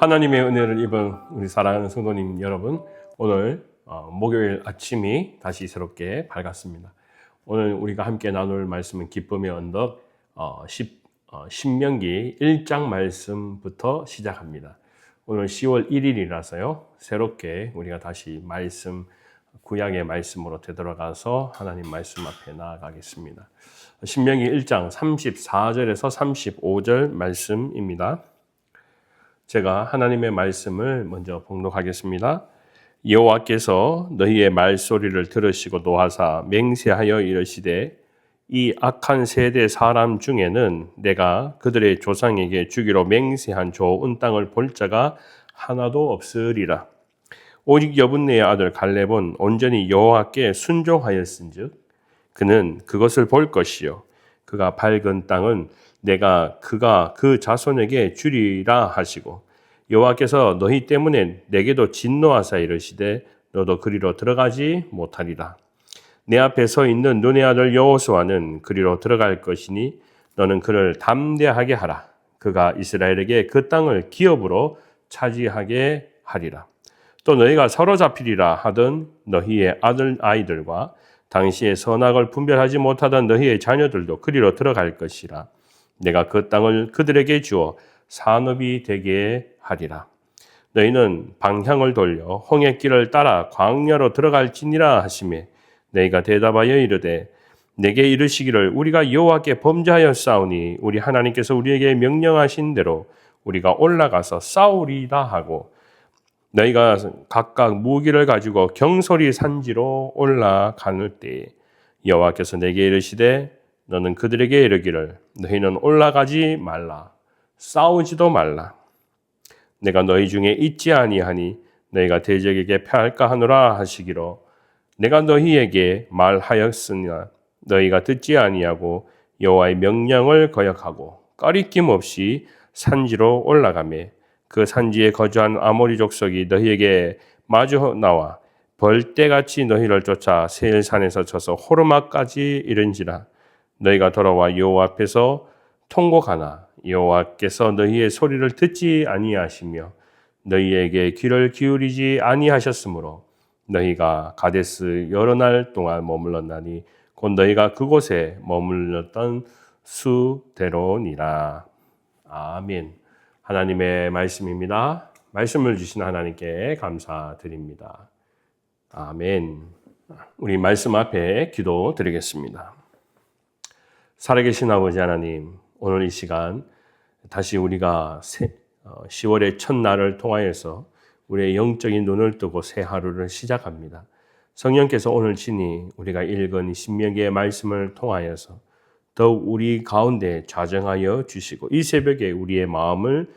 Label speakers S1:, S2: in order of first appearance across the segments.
S1: 하나님의 은혜를 입은 우리 사랑하는 성도님 여러분, 오늘 목요일 아침이 다시 새롭게 밝았습니다. 오늘 우리가 함께 나눌 말씀은 기쁨의 언덕 신명기 1장 말씀부터 시작합니다. 오늘 10월 1일이라서요. 새롭게 우리가 다시 말씀, 구약의 말씀으로 되돌아가서 하나님 말씀 앞에 나아가겠습니다. 신명기 1장 34절에서 35절 말씀입니다. 제가 하나님의 말씀을 먼저 봉독하겠습니다. 여호와께서 너희의 말소리를 들으시고 노하사 맹세하여 이르시되 이 악한 세대 사람 중에는 내가 그들의 조상에게 주기로 맹세한 좋은 땅을 볼 자가 하나도 없으리라. 오직 여분네의 아들 갈렙은 온전히 여호와께 순종하였은즉 그는 그것을 볼 것이요 그가 밝은 땅은 그가 그 자손에게 주리라 하시고 여호와께서 너희 때문에 내게도 진노하사 이르시되 너도 그리로 들어가지 못하리라. 내 앞에 서 있는 눈의 아들 여호수아는 그리로 들어갈 것이니 너는 그를 담대하게 하라. 그가 이스라엘에게 그 땅을 기업으로 차지하게 하리라. 또 너희가 사로잡히리라 하던 너희의 아이들과 당시의 선악을 분별하지 못하던 너희의 자녀들도 그리로 들어갈 것이라. 내가 그 땅을 그들에게 주어 산업이 되게 하리라. 너희는 방향을 돌려 홍해길을 따라 광야로 들어갈지니라 하시매 너희가 대답하여 이르되 내게 이르시기를 우리가 여호와께 범죄하였사오니 우리 하나님께서 우리에게 명령하신 대로 우리가 올라가서 싸우리다 하고 너희가 각각 무기를 가지고 경솔히 산지로 올라가는 때에 여호와께서 내게 이르시되 너는 그들에게 이르기를 너희는 올라가지 말라 싸우지도 말라. 내가 너희 중에 있지 아니하니 너희가 대적에게 패할까 하노라 하시기로 내가 너희에게 말하였으나 너희가 듣지 아니하고 여호와의 명령을 거역하고 꺼리낌 없이 산지로 올라가매 그 산지에 거주한 아모리 족속이 너희에게 마주 나와 벌떼같이 너희를 쫓아 세일산에서 쳐서 호르마까지 이른지라. 너희가 돌아와 여호와 앞에서 통곡하나 여호와께서 너희의 소리를 듣지 아니하시며 너희에게 귀를 기울이지 아니하셨으므로 너희가 가데스 여러 날 동안 머물렀나니 곧 너희가 그곳에 머물렀던 수대로니라. 아멘. 하나님의 말씀입니다. 말씀을 주신 하나님께 감사드립니다. 아멘. 우리 말씀 앞에 기도 드리겠습니다. 살아계신 아버지 하나님, 오늘 이 시간 다시 우리가 10월의 첫날을 통하여서 우리의 영적인 눈을 뜨고 새 하루를 시작합니다. 성령께서 오늘 친히 우리가 읽은 신명기의 말씀을 통하여서 더욱 우리 가운데 좌정하여 주시고 이 새벽에 우리의 마음을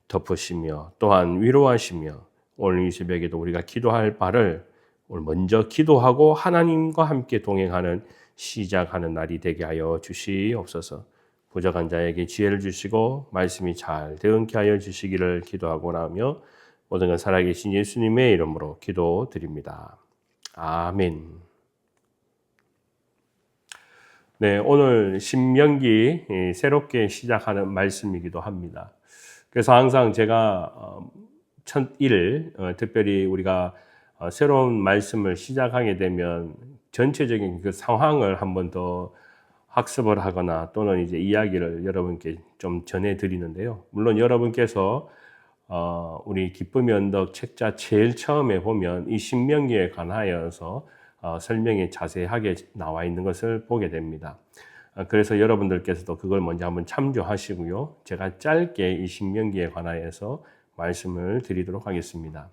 S1: 덮으시며 또한 위로하시며 오늘 이 새벽에도 우리가 기도할 바를 오늘 먼저 기도하고 하나님과 함께 동행하는 시작하는 날이 되게 하여 주시옵소서. 부족한 자에게 지혜를 주시고 말씀이 잘 대응케 하여 주시기를 기도하고 나며 모든 건 살아계신 예수님의 이름으로 기도드립니다. 아멘. 네, 오늘 신명기 새롭게 시작하는 말씀이기도 합니다. 그래서 항상 제가 첫일 특별히 우리가 새로운 말씀을 시작하게 되면 전체적인 그 상황을 한 번 더 학습을 하거나 또는 이제 이야기를 여러분께 좀 전해드리는데요. 물론 여러분께서 우리 기쁨의 언덕 책자 제일 처음에 보면 이 신명기에 관하여서 설명이 자세하게 나와 있는 것을 보게 됩니다. 그래서 여러분들께서도 그걸 먼저 한번 참조하시고요. 제가 짧게 이 신명기에 관하여서 말씀을 드리도록 하겠습니다.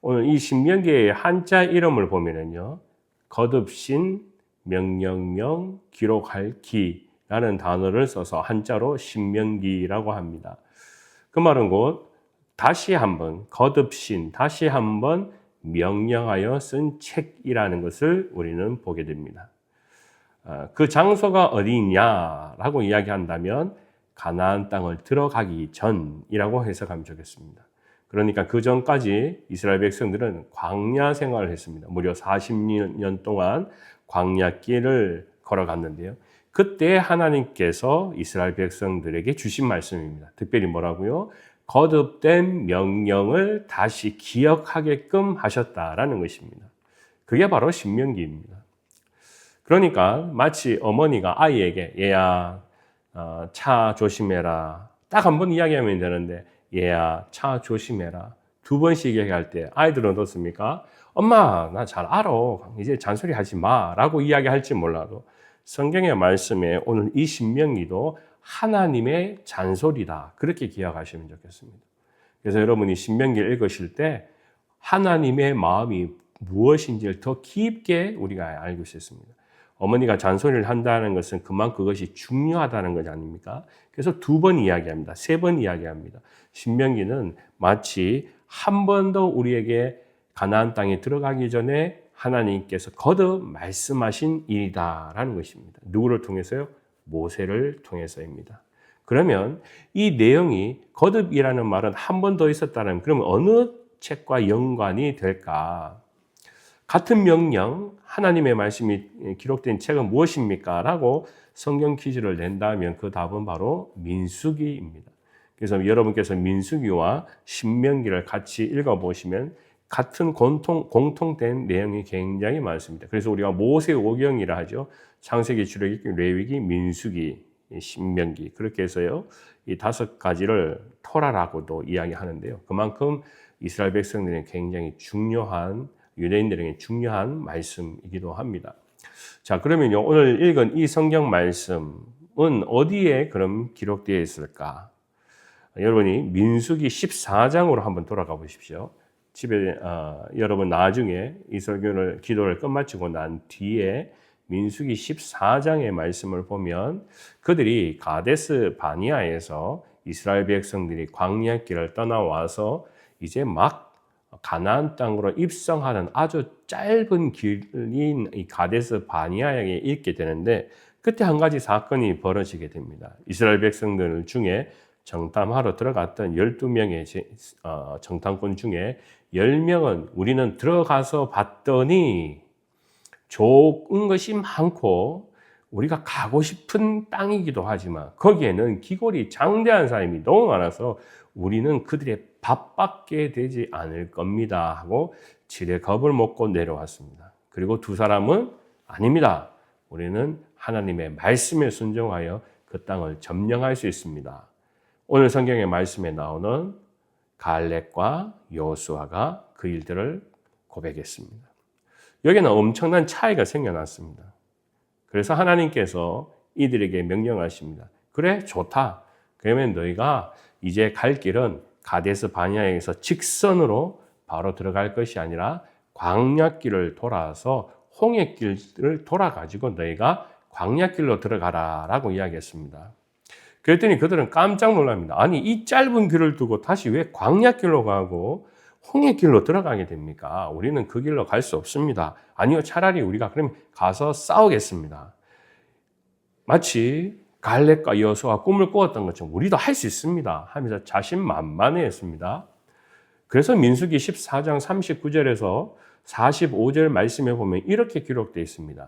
S1: 오늘 이 신명기의 한자 이름을 보면은요, 거듭신, 명령명, 기록할 기라는 단어를 써서 한자로 신명기라고 합니다. 그 말은 곧 다시 한번 거듭신, 다시 한번 명령하여 쓴 책이라는 것을 우리는 보게 됩니다. 그 장소가 어디냐라고 이야기한다면 가나안 땅을 들어가기 전이라고 해석하면 좋겠습니다. 그러니까 그 전까지 이스라엘 백성들은 광야 생활을 했습니다. 무려 40년 동안 광야길을 걸어갔는데요. 그때 하나님께서 이스라엘 백성들에게 주신 말씀입니다. 특별히 뭐라고요? 거듭된 명령을 다시 기억하게끔 하셨다라는 것입니다. 그게 바로 신명기입니다. 그러니까 마치 어머니가 아이에게 얘야 차 조심해라 딱 한 번 이야기하면 되는데 얘야 차 조심해라 두 번씩 얘기할 때 아이들은 어떻습니까? 엄마 나 잘 알아 이제 잔소리 하지 마 라고 이야기할지 몰라도 성경의 말씀에 오늘 이 신명기도 하나님의 잔소리다 그렇게 기억하시면 좋겠습니다. 그래서 여러분이 신명기를 읽으실 때 하나님의 마음이 무엇인지를 더 깊게 우리가 알고 있습니다. 어머니가 잔소리를 한다는 것은 그만큼 그것이 중요하다는 것 아닙니까? 그래서 두 번 이야기합니다. 세 번 이야기합니다. 신명기는 마치 한 번 더 우리에게 가나안 땅에 들어가기 전에 하나님께서 거듭 말씀하신 일이다라는 것입니다. 누구를 통해서요? 모세를 통해서입니다. 그러면 이 내용이 거듭이라는 말은 한 번 더 있었다면 그러면 어느 책과 연관이 될까? 같은 명령, 하나님의 말씀이 기록된 책은 무엇입니까? 라고 성경 퀴즈를 낸다면 그 답은 바로 민수기입니다. 그래서 여러분께서 민수기와 신명기를 같이 읽어보시면 같은 공통된 내용이 굉장히 많습니다. 그래서 우리가 모세오경이라 하죠. 창세기, 출애굽기, 레위기, 민수기, 신명기 그렇게 해서요. 이 5가지를 토라라고도 이야기하는데요. 그만큼 이스라엘 백성들은 굉장히 중요한 유대인들에게 중요한 말씀이기도 합니다. 자, 그러면요. 오늘 읽은 이 성경 말씀은 어디에 그럼 기록되어 있을까? 여러분이 민수기 14장으로 한번 돌아가 보십시오. 집에 여러분 나중에 이 설교를 기도를 끝마치고 난 뒤에 민수기 14장의 말씀을 보면 그들이 가데스 바니아에서 이스라엘 백성들이 광야길을 떠나와서 이제 막 가나안 땅으로 입성하는 아주 짧은 길인 이 가데스 바니아에 있게 되는데 그때 한 가지 사건이 벌어지게 됩니다. 이스라엘 백성들 중에 정탐하러 들어갔던 12명의 정탐꾼 중에 10명은 우리는 들어가서 봤더니 좋은 것이 많고 우리가 가고 싶은 땅이기도 하지만 거기에는 기골이 장대한 사람이 너무 많아서 우리는 그들의 밥밖에 되지 않을 겁니다 하고 지레 겁을 먹고 내려왔습니다. 그리고 두 사람은 아닙니다. 우리는 하나님의 말씀에 순종하여 그 땅을 점령할 수 있습니다. 오늘 성경의 말씀에 나오는 갈렙과 여호수아가 그 일들을 고백했습니다. 여기는 엄청난 차이가 생겨났습니다. 그래서 하나님께서 이들에게 명령하십니다. 그래 좋다. 그러면 너희가 이제 갈 길은 가데스 바니아에서 직선으로 바로 들어갈 것이 아니라 광야길을 돌아서 홍해길을 돌아가지고 너희가 광야길로 들어가라라고 이야기했습니다. 그랬더니 그들은 깜짝 놀랍니다. 아니 이 짧은 길을 두고 다시 왜 광야길로 가고 홍해길로 들어가게 됩니까? 우리는 그 길로 갈 수 없습니다. 아니요, 차라리 우리가 그럼 가서 싸우겠습니다. 마치 갈렙과 여호수아가 꿈을 꾸었던 것처럼 우리도 할 수 있습니다 하면서 자신만만해했습니다. 그래서 민수기 14장 39절에서 45절 말씀에 보면 이렇게 기록되어 있습니다.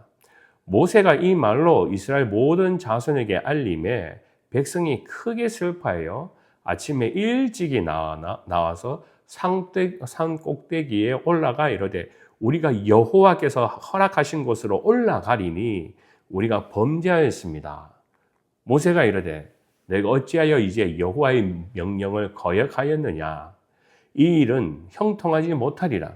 S1: 모세가 이 말로 이스라엘 모든 자손에게 알림에 백성이 크게 슬퍼하여 아침에 일찍이 나와서 산 꼭대기에 올라가 이르되 우리가 여호와께서 허락하신 곳으로 올라가리니 우리가 범죄하였습니다. 모세가 이르되 내가 어찌하여 이제 여호와의 명령을 거역하였느냐? 이 일은 형통하지 못하리라.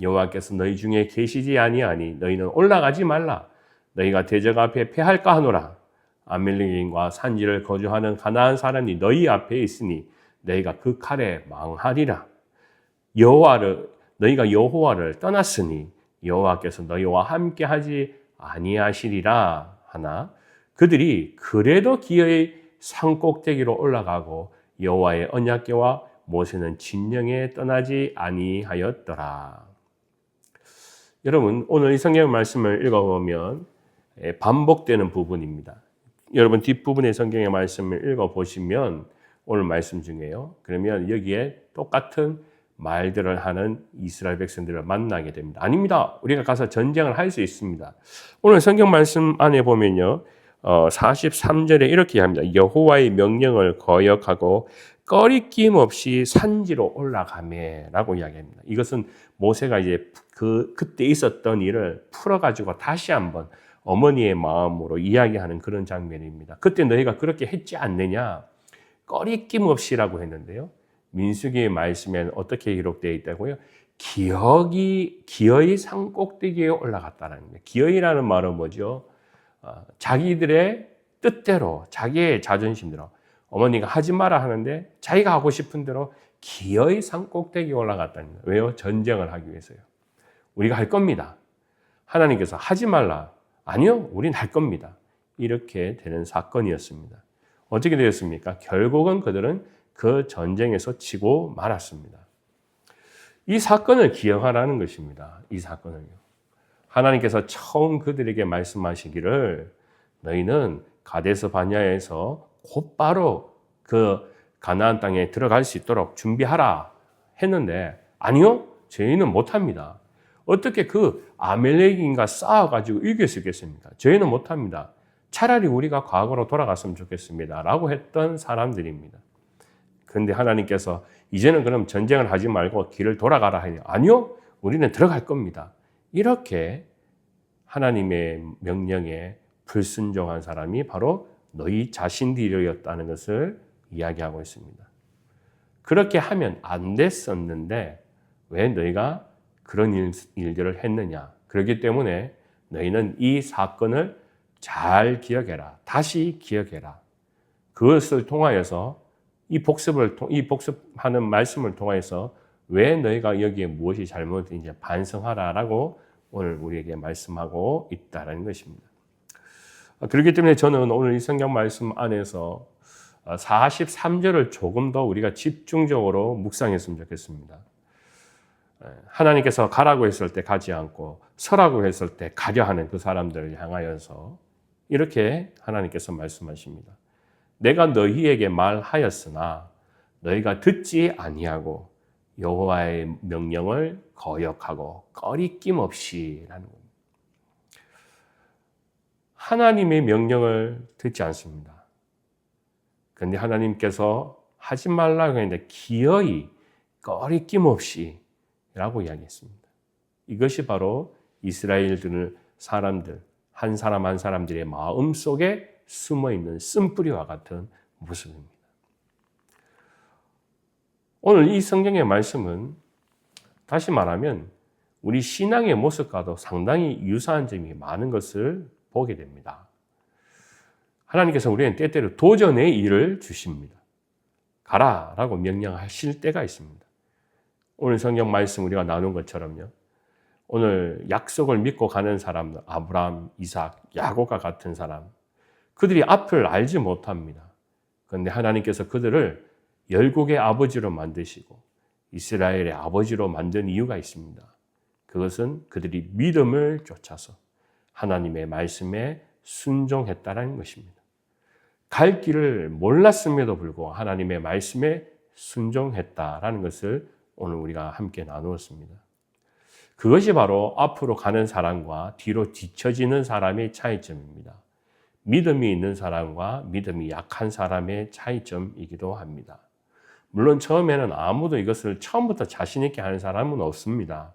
S1: 여호와께서 너희 중에 계시지 아니하니 너희는 올라가지 말라. 너희가 대적 앞에 패할까 하노라. 아멜렉인과 산지를 거주하는 가나안 사람이 너희 앞에 있으니 너희가 그 칼에 망하리라. 너희가 여호와를 떠났으니 여호와께서 너희와 함께하지 아니하시리라 하나 그들이 그래도 기어이 산꼭대기로 올라가고 여호와의 언약궤와 모세는 진영에 떠나지 아니하였더라. 여러분 오늘 이 성경 말씀을 읽어보면 반복되는 부분입니다. 여러분 뒷부분의 성경의 말씀을 읽어보시면 오늘 말씀 중에요. 그러면 여기에 똑같은 말들을 하는 이스라엘 백성들을 만나게 됩니다. 아닙니다. 우리가 가서 전쟁을 할 수 있습니다. 오늘 성경 말씀 안에 보면요. 43절에 이렇게 합니다. 여호와의 명령을 거역하고 꺼리낌 없이 산지로 올라가매라고 이야기합니다. 이것은 모세가 이제 그때 있었던 일을 풀어가지고 다시 한번 어머니의 마음으로 이야기하는 그런 장면입니다. 그때 너희가 그렇게 했지 않느냐? 꺼리낌 없이라고 했는데요. 민수기의 말씀에는 어떻게 기록되어 있다고요? 기어이 산 꼭대기에 올라갔다는 거예요. 기어이라는 말은 뭐죠? 자기들의 뜻대로, 자기의 자존심대로 어머니가 하지 마라 하는데 자기가 하고 싶은 대로 기어이 산 꼭대기에 올라갔다는 거예요. 왜요? 전쟁을 하기 위해서요. 우리가 할 겁니다. 하나님께서 하지 말라. 아니요, 우린 할 겁니다. 이렇게 되는 사건이었습니다. 어떻게 되었습니까? 결국은 그들은 그 전쟁에서 치고 말았습니다. 이 사건을 기억하라는 것입니다. 이 사건을요. 하나님께서 처음 그들에게 말씀하시기를 너희는 가데스 바냐에서 곧바로 그 가나안 땅에 들어갈 수 있도록 준비하라 했는데 아니요, 저희는 못합니다. 어떻게 그 아멜렉인과 싸워가지고 이길 수 있겠습니까? 저희는 못합니다. 차라리 우리가 과거로 돌아갔으면 좋겠습니다. 라고 했던 사람들입니다. 그런데 하나님께서 이제는 그럼 전쟁을 하지 말고 길을 돌아가라 하니 아니요, 우리는 들어갈 겁니다. 이렇게 하나님의 명령에 불순종한 사람이 바로 너희 자신들이었다는 것을 이야기하고 있습니다. 그렇게 하면 안 됐었는데 왜 너희가 그런 일들을 했느냐? 그렇기 때문에 너희는 이 사건을 잘 기억해라. 다시 기억해라. 그것을 통하여서 이 복습하는 말씀을 통하여서 왜 너희가 여기에 무엇이 잘못된지 반성하라라고 오늘 우리에게 말씀하고 있다는 것입니다. 그렇기 때문에 저는 오늘 이 성경 말씀 안에서 43절을 조금 더 우리가 집중적으로 묵상했으면 좋겠습니다. 하나님께서 가라고 했을 때 가지 않고 서라고 했을 때 가려 하는 그 사람들을 향하여서 이렇게 하나님께서 말씀하십니다. 내가 너희에게 말하였으나 너희가 듣지 아니하고 여호와의 명령을 거역하고 꺼리낌 없이라는 겁니다. 하나님의 명령을 듣지 않습니다. 그런데 하나님께서 하지 말라고 했는데 기어이 꺼리낌 없이 라고 이야기했습니다. 이것이 바로 이스라엘 사람들, 한 사람 한 사람들의 마음 속에 숨어있는 쓴뿌리와 같은 모습입니다. 오늘 이 성경의 말씀은 다시 말하면 우리 신앙의 모습과도 상당히 유사한 점이 많은 것을 보게 됩니다. 하나님께서 우리는 때때로 도전의 일을 주십니다. 가라라고 명령하실 때가 있습니다. 오늘 성경 말씀 우리가 나눈 것처럼요. 오늘 약속을 믿고 가는 사람들, 아브라함, 이삭, 야곱과 같은 사람, 그들이 앞을 알지 못합니다. 그런데 하나님께서 그들을 열국의 아버지로 만드시고 이스라엘의 아버지로 만든 이유가 있습니다. 그것은 그들이 믿음을 쫓아서 하나님의 말씀에 순종했다는 것입니다. 갈 길을 몰랐음에도 불구하고 하나님의 말씀에 순종했다라는 것을 오늘 우리가 함께 나누었습니다. 그것이 바로 앞으로 가는 사람과 뒤로 뒤처지는 사람의 차이점입니다. 믿음이 있는 사람과 믿음이 약한 사람의 차이점이기도 합니다. 물론 처음에는 아무도 이것을 처음부터 자신 있게 하는 사람은 없습니다.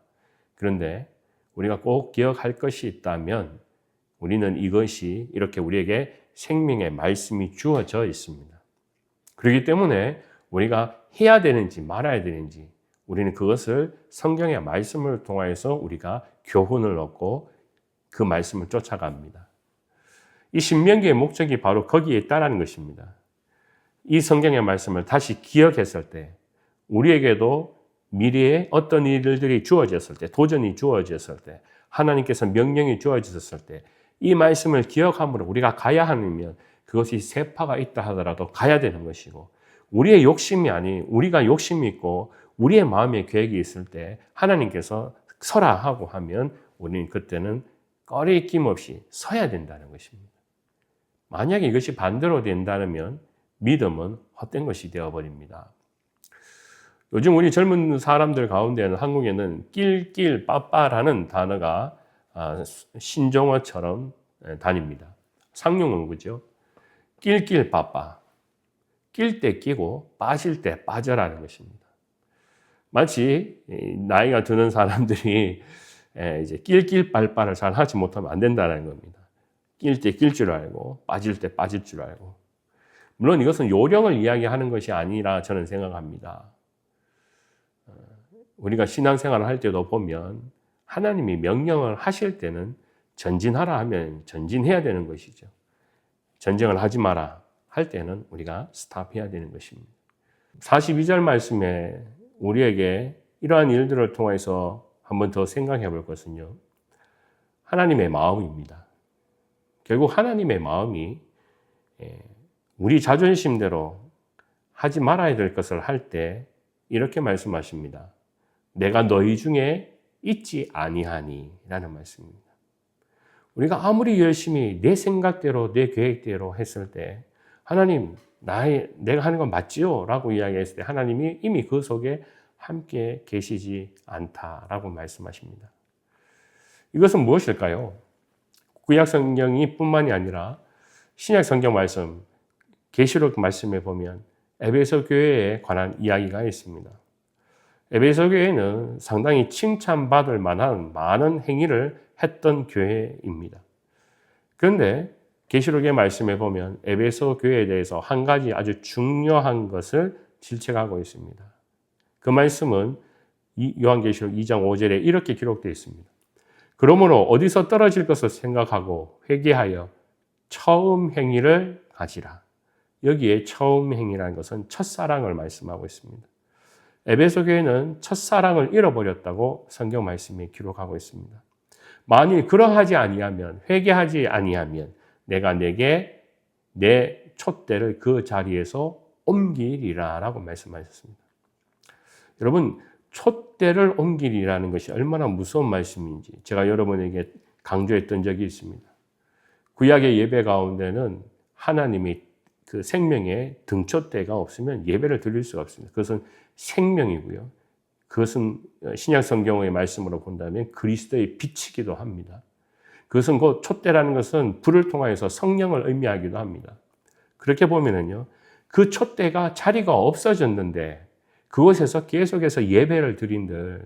S1: 그런데 우리가 꼭 기억할 것이 있다면 우리는 이것이 이렇게 우리에게 생명의 말씀이 주어져 있습니다. 그렇기 때문에 우리가 해야 되는지 말아야 되는지 우리는 그것을 성경의 말씀을 통해서 우리가 교훈을 얻고 그 말씀을 쫓아갑니다. 이 신명기의 목적이 바로 거기에 있다는 것입니다. 이 성경의 말씀을 다시 기억했을 때 우리에게도 미래에 어떤 일들이 주어졌을 때, 도전이 주어졌을 때, 하나님께서 명령이 주어졌을 때 이 말씀을 기억함으로 우리가 가야 하면 그것이 세파가 있다 하더라도 가야 되는 것이고 우리의 욕심이 아닌 우리가 욕심이 있고 우리의 마음에 계획이 있을 때 하나님께서 서라 하고 하면 우리는 그때는 꺼리낌 없이 서야 된다는 것입니다. 만약에 이것이 반대로 된다면 믿음은 헛된 것이 되어버립니다. 요즘 우리 젊은 사람들 가운데는 한국에는 낄낄 빠빠라는 단어가 신종어처럼 다닙니다. 상용어구죠. 낄낄 빠빠. 낄 때 끼고 빠질 때 빠져라는 것입니다. 마치 나이가 드는 사람들이 이제 낄낄빨빨을 잘 하지 못하면 안 된다는 겁니다. 낄 때 낄 줄 알고 빠질 때 빠질 줄 알고. 물론 이것은 요령을 이야기하는 것이 아니라 저는 생각합니다. 우리가 신앙생활을 할 때도 보면 하나님이 명령을 하실 때는 전진하라 하면 전진해야 되는 것이죠. 전쟁을 하지 마라 할 때는 우리가 스탑해야 되는 것입니다. 42절 말씀에 우리에게 이러한 일들을 통해서 한번 더 생각해 볼 것은요. 하나님의 마음입니다. 결국 하나님의 마음이 우리 자존심대로 하지 말아야 될 것을 할 때 이렇게 말씀하십니다. 내가 너희 중에 있지 아니하니 라는 말씀입니다. 우리가 아무리 열심히 내 생각대로 내 계획대로 했을 때 하나님 내가 하는 건 맞지요? 라고 이야기했을 때 하나님이 이미 그 속에 함께 계시지 않다라고 말씀하십니다. 이것은 무엇일까요? 구약 성경이 뿐만이 아니라 신약 성경 말씀, 계시록 말씀에 보면 에베소 교회에 관한 이야기가 있습니다. 에베소 교회는 상당히 칭찬받을 만한 많은 행위를 했던 교회입니다. 그런데 계시록의 말씀에 보면 에베소 교회에 대해서 한 가지 아주 중요한 것을 질책하고 있습니다. 그 말씀은 요한계시록 2장 5절에 이렇게 기록되어 있습니다. 그러므로 어디서 떨어질 것을 생각하고 회개하여 처음 행위를 가지라. 여기에 처음 행위라는 것은 첫사랑을 말씀하고 있습니다. 에베소 교회는 첫사랑을 잃어버렸다고 성경 말씀이 기록하고 있습니다. 만일 그러하지 아니하면 회개하지 아니하면 내가 내게 내 촛대를 그 자리에서 옮기리라 라고 말씀하셨습니다. 여러분 촛대를 옮기리라는 것이 얼마나 무서운 말씀인지 제가 여러분에게 강조했던 적이 있습니다. 구약의 예배 가운데는 하나님이 그 생명의 등촛대가 없으면 예배를 드릴 수가 없습니다. 그것은 생명이고요. 그것은 신약 성경의 말씀으로 본다면 그리스도의 빛이기도 합니다. 그것은 그 촛대라는 것은 불을 통하여서 성령을 의미하기도 합니다. 그렇게 보면은요, 그 촛대가 자리가 없어졌는데 그곳에서 계속해서 예배를 드린들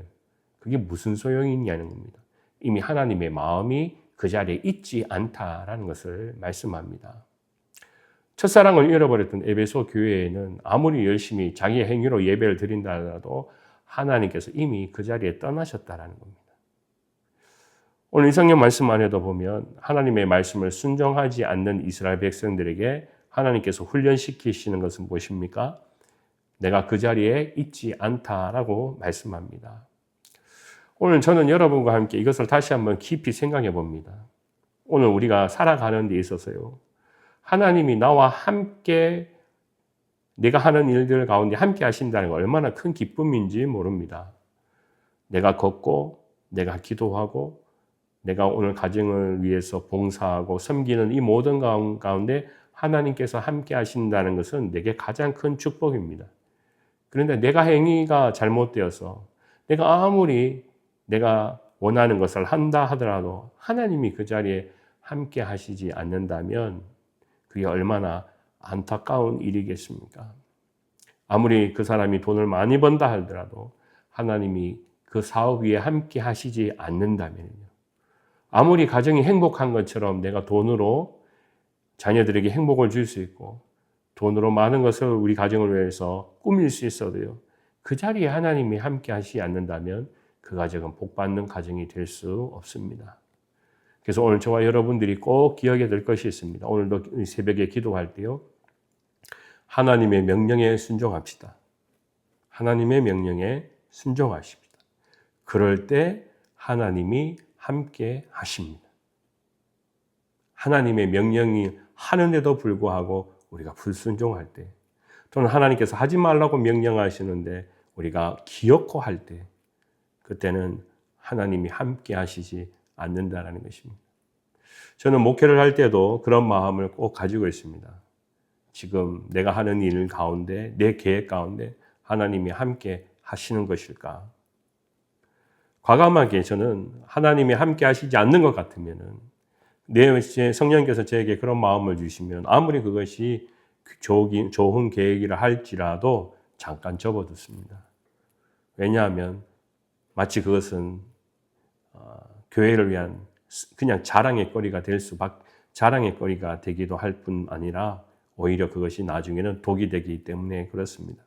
S1: 그게 무슨 소용이 있냐는 겁니다. 이미 하나님의 마음이 그 자리에 있지 않다라는 것을 말씀합니다. 첫사랑을 잃어버렸던 에베소 교회에는 아무리 열심히 자기의 행위로 예배를 드린다 하더라도 하나님께서 이미 그 자리에 떠나셨다라는 겁니다. 오늘 이 성경 말씀 안에도 보면 하나님의 말씀을 순종하지 않는 이스라엘 백성들에게 하나님께서 훈련시키시는 것은 무엇입니까? 내가 그 자리에 있지 않다라고 말씀합니다. 오늘 저는 여러분과 함께 이것을 다시 한번 깊이 생각해 봅니다. 오늘 우리가 살아가는 데 있어서요. 하나님이 나와 함께 내가 하는 일들 가운데 함께 하신다는 거 얼마나 큰 기쁨인지 모릅니다. 내가 걷고 내가 기도하고 내가 오늘 가정을 위해서 봉사하고 섬기는 이 모든 가운데 하나님께서 함께 하신다는 것은 내게 가장 큰 축복입니다. 그런데 내가 행위가 잘못되어서 내가 아무리 내가 원하는 것을 한다 하더라도 하나님이 그 자리에 함께 하시지 않는다면 그게 얼마나 안타까운 일이겠습니까? 아무리 그 사람이 돈을 많이 번다 하더라도 하나님이 그 사업 위에 함께 하시지 않는다면요. 아무리 가정이 행복한 것처럼 내가 돈으로 자녀들에게 행복을 줄 수 있고 돈으로 많은 것을 우리 가정을 위해서 꾸밀 수 있어도요. 그 자리에 하나님이 함께 하시지 않는다면 그 가정은 복받는 가정이 될 수 없습니다. 그래서 오늘 저와 여러분들이 꼭 기억해야 될 것이 있습니다. 오늘도 새벽에 기도할 때요. 하나님의 명령에 순종합시다. 하나님의 명령에 순종하십시다. 그럴 때 하나님이 함께 하십니다. 하나님의 명령이 하는데도 불구하고 우리가 불순종할 때 또는 하나님께서 하지 말라고 명령하시는데 우리가 기어코 할 때 그때는 하나님이 함께 하시지 않는다라는 것입니다. 저는 목회를 할 때도 그런 마음을 꼭 가지고 있습니다. 지금 내가 하는 일 가운데 내 계획 가운데 하나님이 함께 하시는 것일까? 과감하게 저는 하나님이 함께 하시지 않는 것 같으면은 내 성령께서 저에게 그런 마음을 주시면 아무리 그것이 좋은 계획이라 할지라도 잠깐 접어두습니다. 왜냐하면 마치 그것은 교회를 위한 그냥 자랑의 거리가 자랑의 거리가 되기도 할 뿐 아니라 오히려 그것이 나중에는 독이 되기 때문에 그렇습니다.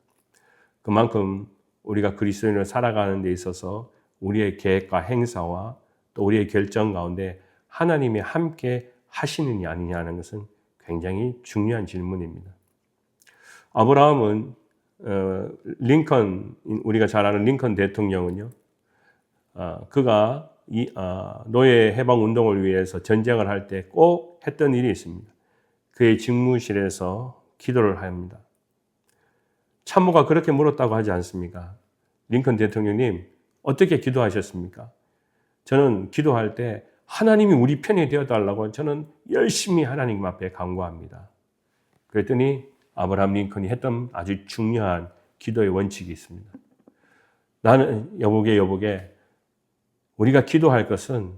S1: 그만큼 우리가 그리스도인으로 살아가는 데 있어서 우리의 계획과 행사와 또 우리의 결정 가운데 하나님이 함께 하시느냐 아니냐는 것은 굉장히 중요한 질문입니다. 아브라함은 우리가 잘 아는 링컨 대통령은요, 그가 노예 해방 운동을 위해서 전쟁을 할 때 꼭 했던 일이 있습니다. 그의 집무실에서 기도를 합니다. 참모가 그렇게 물었다고 하지 않습니까? 링컨 대통령님, 어떻게 기도하셨습니까? 저는 기도할 때 하나님이 우리 편이 되어달라고 저는 열심히 하나님 앞에 간구합니다. 그랬더니 아브라함 링컨이 했던 아주 중요한 기도의 원칙이 있습니다. 나는 여보게 우리가 기도할 것은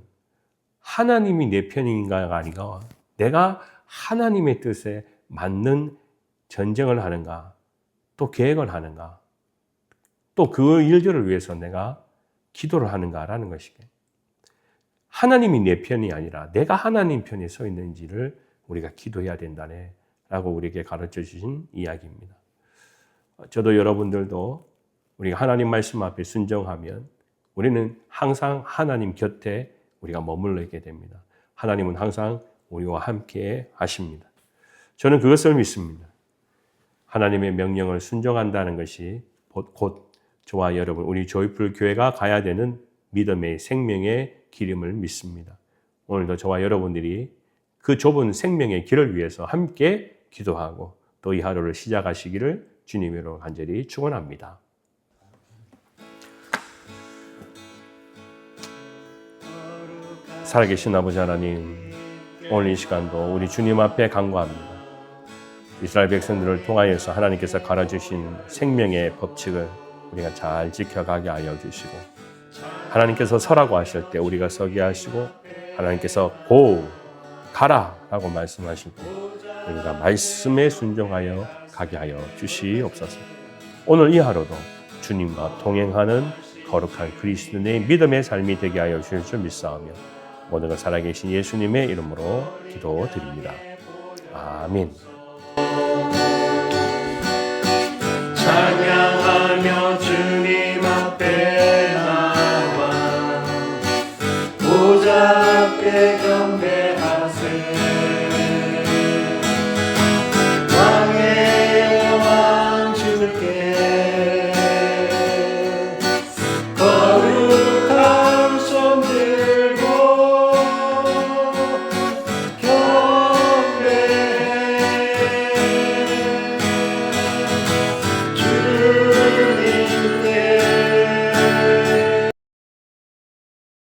S1: 하나님이 내 편인가가 아니라 내가 하나님의 뜻에 맞는 전쟁을 하는가, 또 계획을 하는가, 또 그 일들을 위해서 내가 기도를 하는가라는 것이게. 하나님이 내 편이 아니라 내가 하나님 편에 서 있는지를 우리가 기도해야 된다네 라고 우리에게 가르쳐 주신 이야기입니다. 저도 여러분들도 우리가 하나님 말씀 앞에 순종하면 우리는 항상 하나님 곁에 우리가 머물러 있게 됩니다. 하나님은 항상 우리와 함께 하십니다. 저는 그것을 믿습니다. 하나님의 명령을 순종한다는 것이 곧 저와 여러분, 우리 조이풀 교회가 가야 되는 믿음의 생명의 길임을 믿습니다. 오늘도 저와 여러분들이 그 좁은 생명의 길을 위해서 함께 기도하고 또 이 하루를 시작하시기를 주님으로 간절히 축원합니다. 살아계신 아버지 하나님, 오늘 이 시간도 우리 주님 앞에 간구합니다. 이스라엘 백성들을 통하여서 하나님께서 가르쳐주신 생명의 법칙을 우리가 잘 지켜가게 하여 주시고, 하나님께서 서라고 하실 때 우리가 서게 하시고, 하나님께서 고 가라 라고 말씀하실 때 우리가 말씀에 순종하여 가게 하여 주시옵소서. 오늘 이 하루도 주님과 동행하는 거룩한 그리스도인의 믿음의 삶이 되게 하여 주실 줄 믿사오며 모든 것 살아계신 예수님의 이름으로 기도드립니다. 아멘.